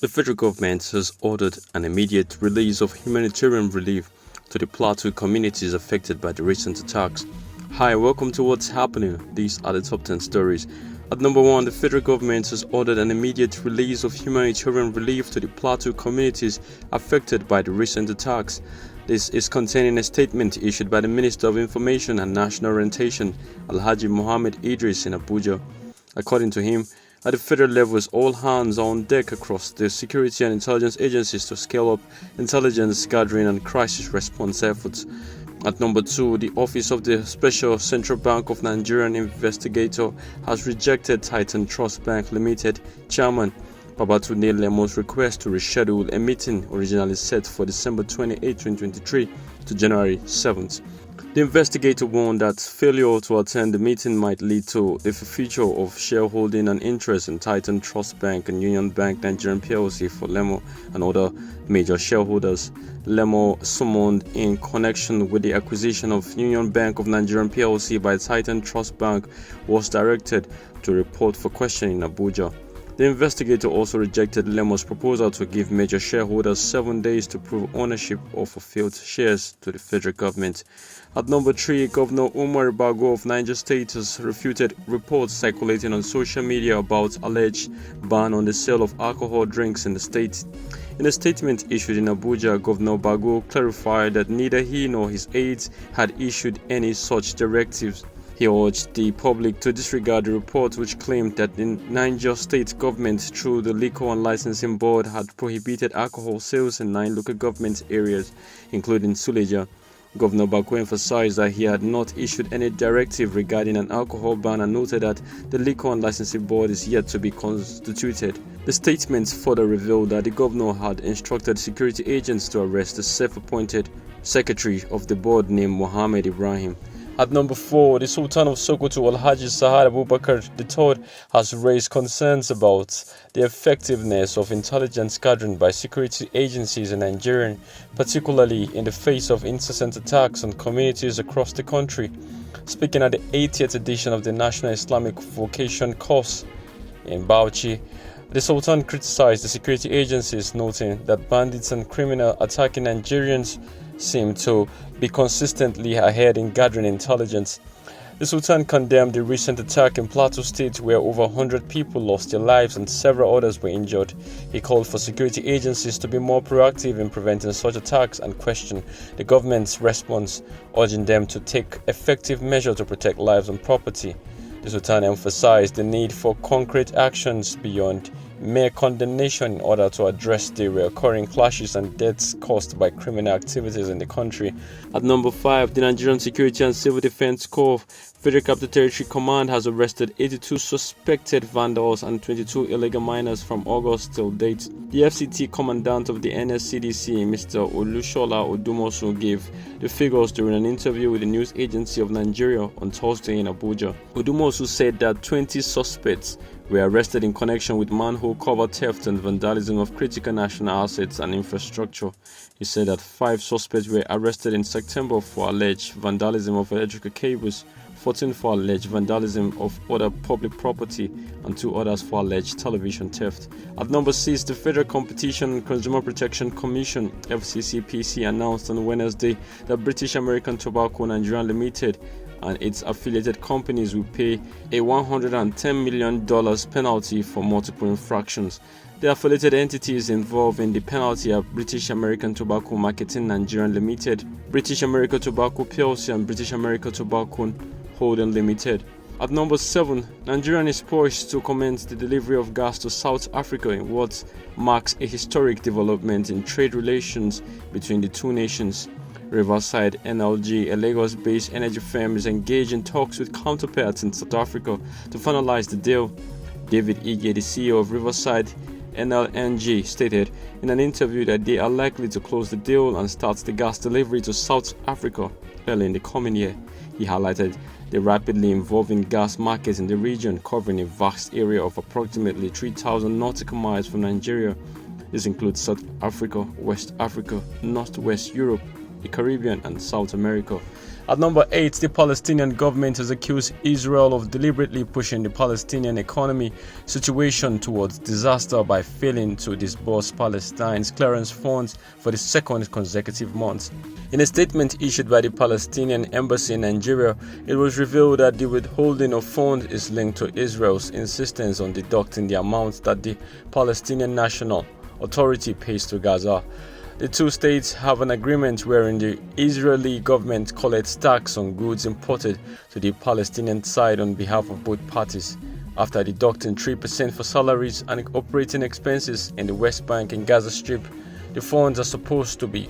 The federal government has ordered an immediate release of humanitarian relief to the Plateau communities affected by the recent attacks. Hi, welcome to What's Happening. These are the top 10 stories. At number 1, the federal government has ordered an immediate release of humanitarian relief to the Plateau communities affected by the recent attacks. This is contained in a statement issued by the Minister of Information and National Orientation, Alhaji Mohammed Idris, in Abuja. According to him, at the federal levels, all hands are on deck across the security and intelligence agencies to scale up intelligence gathering and crisis response efforts. At number 2, the Office of the Special Central Bank of Nigerian investigator has rejected Titan Trust Bank Limited chairman Babatunde Lemon's request to reschedule a meeting originally set for December 28, 2023 to January 7th. The investigator warned that failure to attend the meeting might lead to the forfeiture of shareholding and interest in Titan Trust Bank and Union Bank Nigerian PLC for Lemo and other major shareholders. Lemo, summoned in connection with the acquisition of Union Bank of Nigerian PLC by Titan Trust Bank, was directed to report for questioning in Abuja. The investigator also rejected Lemo's proposal to give major shareholders 7 days to prove ownership of fulfilled shares to the federal government. At number 3, Governor Umar Bago of Niger State has refuted reports circulating on social media about alleged ban on the sale of alcohol drinks in the state. In a statement issued in Abuja, Governor Bago clarified that neither he nor his aides had issued any such directives. He urged the public to disregard the report which claimed that the Niger State government, through the Liquor and Licensing Board, had prohibited alcohol sales in 9 local government areas, including Suleja. Governor Baku emphasized that he had not issued any directive regarding an alcohol ban and noted that the Liquor and Licensing Board is yet to be constituted. The statement further revealed that the governor had instructed security agents to arrest the self-appointed secretary of the board named Mohammed Ibrahim. At number 4, the Sultan of Sokoto, Alhaji Abubakar III, has raised concerns about the effectiveness of intelligence gathering by security agencies in Nigeria, particularly in the face of incessant attacks on communities across the country. Speaking at the 80th edition of the National Islamic Vocation Course in Bauchi, the Sultan criticized the security agencies, noting that bandits and criminals attacking Nigerians seem to be consistently ahead in gathering intelligence. The Sultan condemned the recent attack in Plateau State, where over 100 people lost their lives and several others were injured. He called for security agencies to be more proactive in preventing such attacks and questioned the government's response, urging them to take effective measures to protect lives and property. The Sultan emphasized the need for concrete actions beyond mere condemnation in order to address the recurring clashes and deaths caused by criminal activities in the country. At number 5, the Nigerian Security and Civil Defense Corps Federal Capital Territory Command has arrested 82 suspected vandals and 22 illegal miners from August till date. The FCT commandant of the NSCDC, Mr. Olushola Odumosu, gave the figures during an interview with the News Agency of Nigeria on Thursday in Abuja. Odumosu said that 20 suspects were arrested in connection with manhole cover theft and vandalism of critical national assets and infrastructure. He said that 5 suspects were arrested in September for alleged vandalism of electrical cables, 14 for alleged vandalism of other public property, and 2 others for alleged television theft. At number 6, the Federal Competition and Consumer Protection Commission (FCCPC) announced on Wednesday that British American Tobacco Nigeria Limited and its affiliated companies will pay a $110 million penalty for multiple infractions. The affiliated entities involved in the penalty are British American Tobacco Marketing Nigeria Limited, British American Tobacco PLC, and British American Tobacco Holding Limited. At number 7, Nigeria is poised to commence the delivery of gas to South Africa in what marks a historic development in trade relations between the two nations. Riverside NLG, a Lagos-based energy firm, is engaged in talks with counterparts in South Africa to finalize the deal. David Ige, the CEO of Riverside NLNG, stated in an interview that they are likely to close the deal and start the gas delivery to South Africa early in the coming year. He highlighted the rapidly evolving gas market in the region, covering a vast area of approximately 3,000 nautical miles from Nigeria. This includes South Africa, West Africa, Northwest Europe, the Caribbean, and South America. At number 8, the Palestinian government has accused Israel of deliberately pushing the Palestinian economy situation towards disaster by failing to disburse Palestine's clearance funds for the second consecutive month. In a statement issued by the Palestinian embassy in Nigeria, it was revealed that the withholding of funds is linked to Israel's insistence on deducting the amount that the Palestinian National Authority pays to Gaza. The two states have an agreement wherein the Israeli government collects tax on goods imported to the Palestinian side on behalf of both parties. After deducting 3% for salaries and operating expenses in the West Bank and Gaza Strip, the funds are supposed to be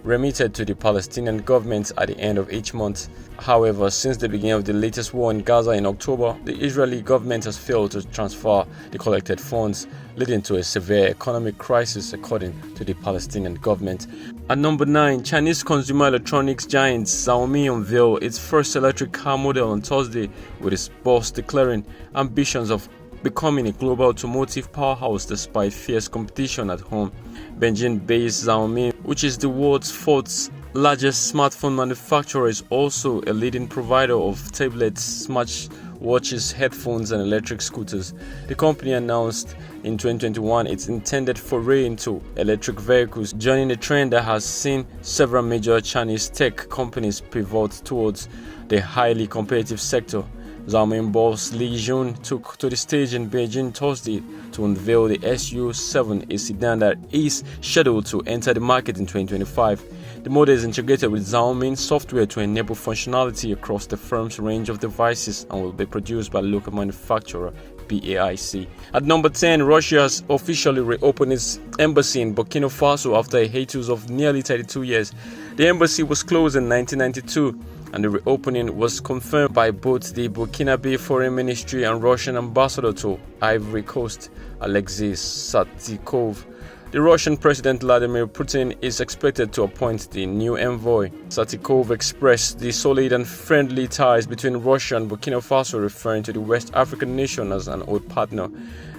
remitted to the Palestinian government at the end of each month. However, since the beginning of the latest war in Gaza in October, the Israeli government has failed to transfer the collected funds, leading to a severe economic crisis according to the Palestinian government. At number 9, Chinese consumer electronics giant Xiaomi unveiled its first electric car model on Thursday, with its boss declaring ambitions of becoming a global automotive powerhouse despite fierce competition at home. Beijing-based Xiaomi, which is the world's fourth largest smartphone manufacturer, is also a leading provider of tablets, smartwatches, headphones, and electric scooters. The company announced in 2021 its intended foray into electric vehicles, joining a trend that has seen several major Chinese tech companies pivot towards the highly competitive sector. Xiaomi boss Li Jun took to the stage in Beijing Thursday to unveil the SU7, a sedan that is scheduled to enter the market in 2025. The model is integrated with Xiaomi software to enable functionality across the firm's range of devices and will be produced by local manufacturer BAIC. At number 10, Russia has officially reopened its embassy in Burkina Faso after a hiatus of nearly 32 years. The embassy was closed in 1992. And the reopening was confirmed by both the Burkinabe Foreign Ministry and Russian ambassador to Ivory Coast, Alexei Satikov. The Russian President Vladimir Putin is expected to appoint the new envoy. Satikov expressed the solid and friendly ties between Russia and Burkina Faso, referring to the West African nation as an old partner.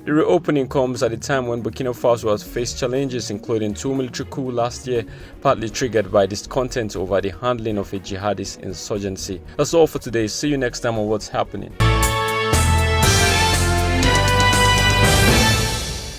The reopening comes at a time when Burkina Faso has faced challenges, including 2 military coups last year, partly triggered by discontent over the handling of a jihadist insurgency. That's all for today. See you next time on What's Happening.